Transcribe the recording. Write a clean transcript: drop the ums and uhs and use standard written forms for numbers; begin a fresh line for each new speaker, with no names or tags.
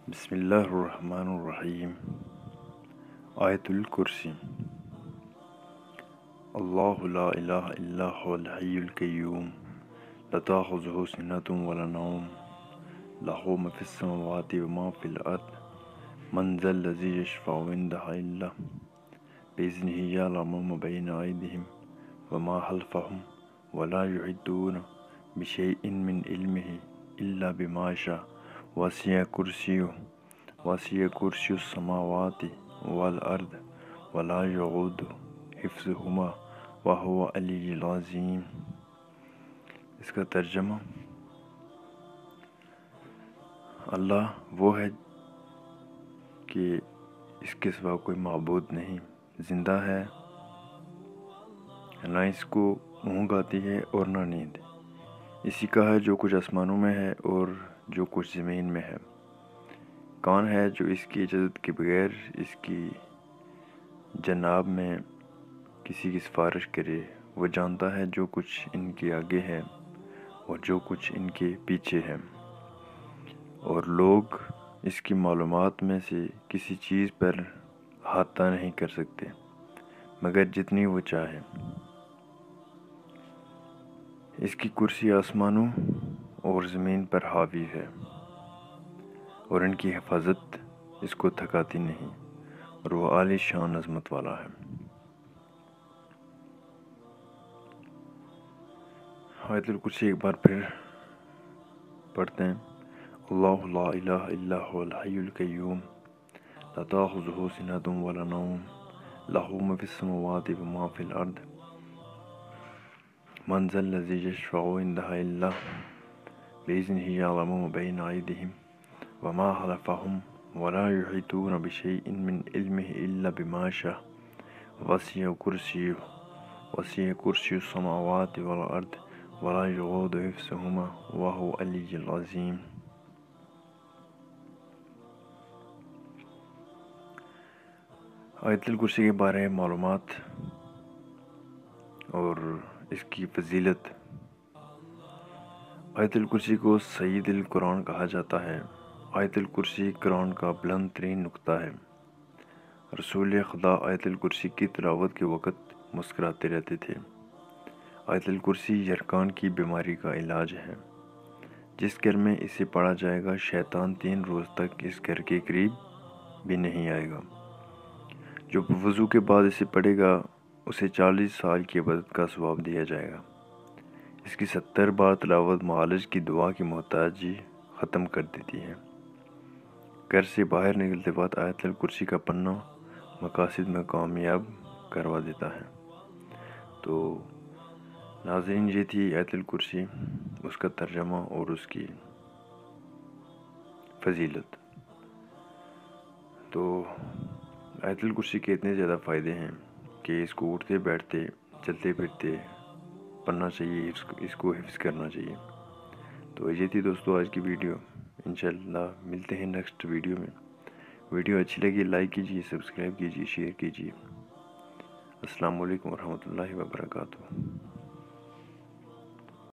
بسم اللہ الرحمن الرحیم۔ آیت الکرسی۔ اللہ لا الہ الا هو الحی القیوم لا تأخذہ سنۃ ولا نوم لہ ما فی السماوات وما فی الارض من ذا الذی یشفع عنده الا بإذنہ یعلم ما بین ایدیہم وما خلفہم ولا یحیطون بشیء من علمہ الا بما شاء وسع کرسی السماوات والارض ولا یعود حفظہما وہو العلی العظیم۔ اس کا ترجمہ: اللہ وہ ہے کہ اس کے سوا کوئی معبود نہیں، زندہ ہے، نہ اس کو اونگ آتی ہے اور نہ نیند۔ اسی کا ہے جو کچھ آسمانوں میں ہے اور جو کچھ زمین میں ہے۔ کون ہے جو اس کی اجازت کے بغیر اس کی جناب میں کسی کی سفارش کرے؟ وہ جانتا ہے جو کچھ ان کے آگے ہے اور جو کچھ ان کے پیچھے ہے، اور لوگ اس کی معلومات میں سے کسی چیز پر احاطہ نہیں کر سکتے مگر جتنی وہ چاہے۔ اس کی کرسی آسمانوں اور زمین پر حاوی ہے، اور ان کی حفاظت اس کو تھکاتی نہیں، اور وہ عالی شان عظمت والا ہے۔ آیت الکرسی ایک بار پھر پڑھتے ہیں۔ اللہ لا الہ الا هو الحی القیوم لا تأخذہ سنۃ ولا نوم لہ ما فی السماوات وما فی الارض من ذا الذی یشفع عنده الا بإذنہ یعلم ما بین ایدیہم وما خلفہم ولا یحیطون بشیء من علمہ الا بما شاء وسع کرسی السماوات والارض ولا یعود حفظہما وہو العلی العظیم۔ آیت الکرسی کے بارے میں معلومات اور اس کی فضیلت۔ آیت الکرسی کو سید القرآن کہا جاتا ہے۔ آیت الکرسی قرآن کا بلند ترین نقطہ ہے۔ رسول خدا آیت الکرسی کی تلاوت کے وقت مسکراتے رہتے تھے۔ آیت الکرسی یرقان کی بیماری کا علاج ہے۔ جس گھر میں اسے پڑھا جائے گا شیطان 3 روز تک اس گھر کے قریب بھی نہیں آئے گا۔ جو وضو کے بعد اسے پڑھے گا اسے 40 سال کی عبادت کا ثواب دیا جائے گا۔ اس کی 70 بار تلاوت معالج کی دعا کی محتاجی ختم کر دیتی ہے۔ گھر سے باہر نکلتے وقت آیت الکرسی کا پڑھنا مقاصد میں کامیاب کروا دیتا ہے۔ تو ناظرین، یہ تھی آیت الکرسی، اس کا ترجمہ اور اس کی فضیلت۔ تو آیت الکرسی کے اتنے زیادہ فائدے ہیں کہ اس کو اٹھتے بیٹھتے چلتے پھرتے پڑھنا چاہیے، اس کو حفظ کرنا چاہیے۔ تو یہ تھی دوستو آج کی ویڈیو۔ انشاءاللہ ملتے ہیں نیکسٹ ویڈیو میں۔ ویڈیو اچھی لگی لائک کیجیے، سبسکرائب کیجیے، شیئر کیجیے۔ السلام علیکم ورحمۃ اللہ وبرکاتہ۔